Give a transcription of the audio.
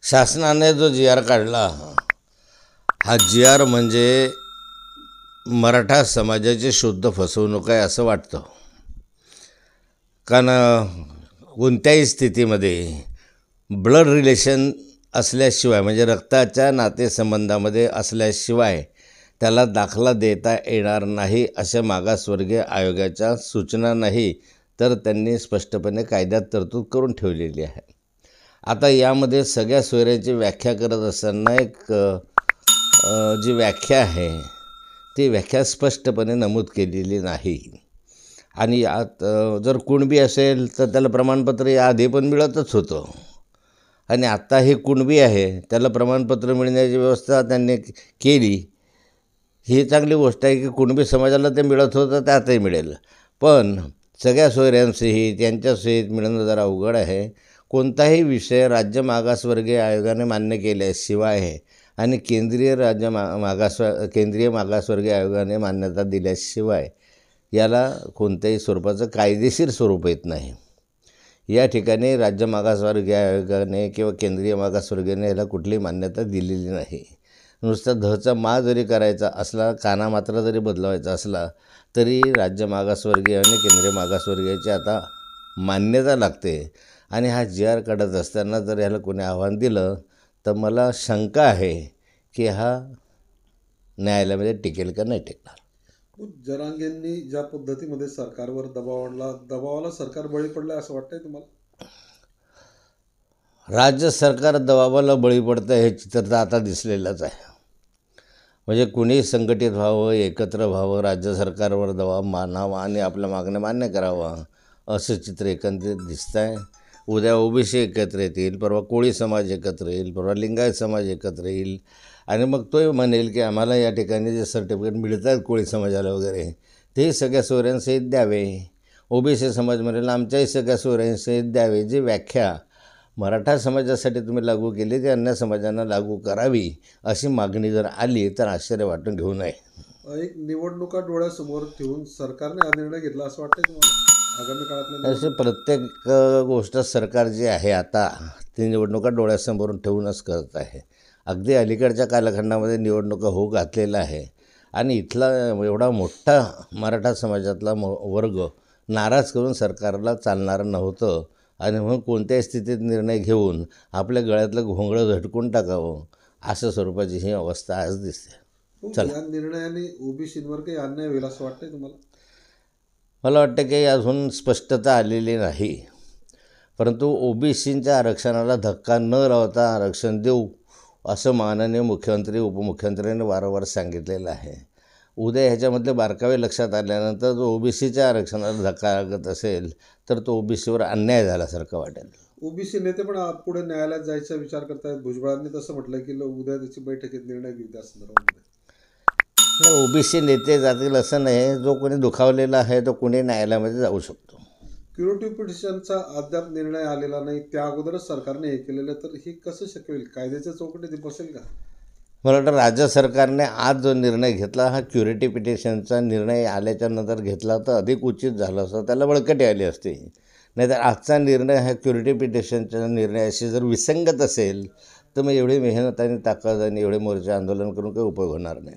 शासनाने जो जी आर काढला, हा जी आर म्हणजे मराठा समाजाची शुद्ध फसवणूक आहे असं वाटतं. कारण कोणत्याही स्थितीमध्ये ब्लड रिलेशन असल्याशिवाय, म्हणजे रक्ताच्या नातेसंबंधामध्ये असल्याशिवाय त्याला दाखला देता येणार नाही अशा मागासवर्गीय आयोगाच्या सूचना नाही, तर त्यांनी स्पष्टपणे कायद्यात तरतूद करून ठेवलेली आहे. आता यामध्ये सगळ्या सोयऱ्याची व्याख्या करत असताना जी व्याख्या आहे ती व्याख्या स्पष्टपणे नमूद केलेली नाही. आणि यात जर कुणबी असेल तर त्याला प्रमाणपत्र याआधी पण मिळतच होतं, आणि आत्ता हे कुणबी आहे त्याला प्रमाणपत्र मिळण्याची व्यवस्था त्यांनी केली. ही चांगली गोष्ट आहे की कुणबी समाजाला ते मिळत होतं, ते आताही मिळेल. पण सगळ्या सोयऱ्यांसहित यांच्यासहित मिळणं जरा अवघड आहे. कोणताही विषय राज्य मागासवर्गीय आयोगाने मान्य केल्याशिवाय आणि केंद्रीय मागासवर्गीय आयोगाने मान्यता दिल्याशिवाय याला कोणत्याही स्वरूपाचं कायदेशीर स्वरूप येत नाही. या ठिकाणी राज्य मागासवर्गीय आयोगाने किंवा केंद्रीय मागासवर्गीयाने याला कुठलीही मान्यता दिलेली नाही. नुसता धचा मा जरी करायचा असला, काना मात्र जरी बदलवायचा असला, तरी राज्य मागासवर्गीय आणि केंद्रीय मागासवर्गीयाची आता मान्यता लागते. आणि हा जी आर काढत असताना जर ह्याला कोणी आव्हान दिलं तर मला शंका आहे की हा न्यायालयामध्ये टिकेल का नाही टिकणार. जरांगेंनी ज्या पद्धतीमध्ये सरकारवर दबाव आणला, दबावाला सरकार बळी पडलं असं वाटतंय तुम्हाला? राज्य सरकार दबावाला बळी पडतं हे चित्र तर आता दिसलेलंच आहे. म्हणजे कुणी संघटित व्हावं, एकत्र व्हावं, राज्य सरकारवर दबाव मानावा आणि आपल्या मागण्या मान्य करावं असं चित्र एकंदरीत दिसतं आहे. उद्या ओबीसी एकत्र येतील, परवा कोळी समाज एकत्र येईल, परवा लिंगायत समाज एकत्र येईल, आणि मग तो म्हणेल की आम्हाला या ठिकाणी जे सर्टिफिकेट मिळत आहेत कोळी समाजाला वगैरे ते सगळ्या सोयऱ्यांसहित द्यावे. ओबीसी समाज म्हणेल आमच्याही सगळ्या सोयऱ्यांसहित द्यावे. जी व्याख्या मराठा समाजासाठी तुम्ही लागू केली ती अन्य समाजांना लागू करावी अशी मागणी जर आली तर आश्चर्य वाटून घेऊ नये. एक निवडणुका डोळ्यासमोर ठेवून सरकारने हा निर्णय घेतला असं वाटतंय तुम्हाला? आगामी काळातल्या असे प्रत्येक गोष्ट सरकार जी आहे आता ती निवडणुका डोळ्यासमोरून ठेवूनच करत आहे. अगदी अलीकडच्या कालखंडामध्ये निवडणुका होऊ घातलेला आहे, आणि इथला एवढा मोठा मराठा समाजातला वर्ग नाराज करून सरकारला चालणारं नव्हतं, आणि म्हणून कोणत्याही स्थितीत निर्णय घेऊन आपल्या गळ्यातलं घोंगडं झटकून टाकावं अशा स्वरूपाची ही अवस्था आज दिसते. या निर्णयाने ओबीसींवर काही अन्याय होईल असं वाटतंय तुम्हाला? मला वाटतं की अजून स्पष्टता आलेली नाही, परंतु ओबीसींच्या आरक्षणाला धक्का न लावता आरक्षण देऊ असं माननीय मुख्यमंत्री उपमुख्यमंत्र्यांनी वारंवार सांगितलेलं आहे. उद्या ह्याच्यामधले बारकावे लक्षात आल्यानंतर जो ओबीसीच्या आरक्षणाला धक्का लागत असेल तर तो ओबीसीवर अन्याय झाल्यासारखं वाटेल. ओबीसी नेते पण पुढे न्यायालयात जायचा विचार करतायत. भुजबळांनी तसं म्हटलं की उद्या त्याची बैठकीत निर्णय घेऊ त्या संदर्भामध्ये. नाही, ओबीसी नेते जातील असं नाही. जो कोणी दुखावलेला आहे तो कोणी न्यायालयामध्ये जाऊ शकतो. क्युरेटिव्ह पिटिशनचा अद्याप निर्णय आलेला नाही, त्या अगोदरच सरकारने हे केलेलं, तर हे कसं शक्य होईल? कायद्याच्या चौकटीत बसेल का? मला वाटतं राज्य सरकारने आज जो निर्णय घेतला हा क्युरेटिव्ह पिटिशनचा निर्णय आल्याच्या नंतर घेतला तर अधिक उचित झालं असतं, त्याला बळकटी आली असती. नाहीतर आजचा निर्णय हा क्युरेटिव्ह पिटिशनच्या निर्णयाशी जर विसंगत असेल तर मग एवढी मेहनत आणि ताकद आणि एवढे मोर्चे आंदोलन करून काही उपयोग होणार नाही.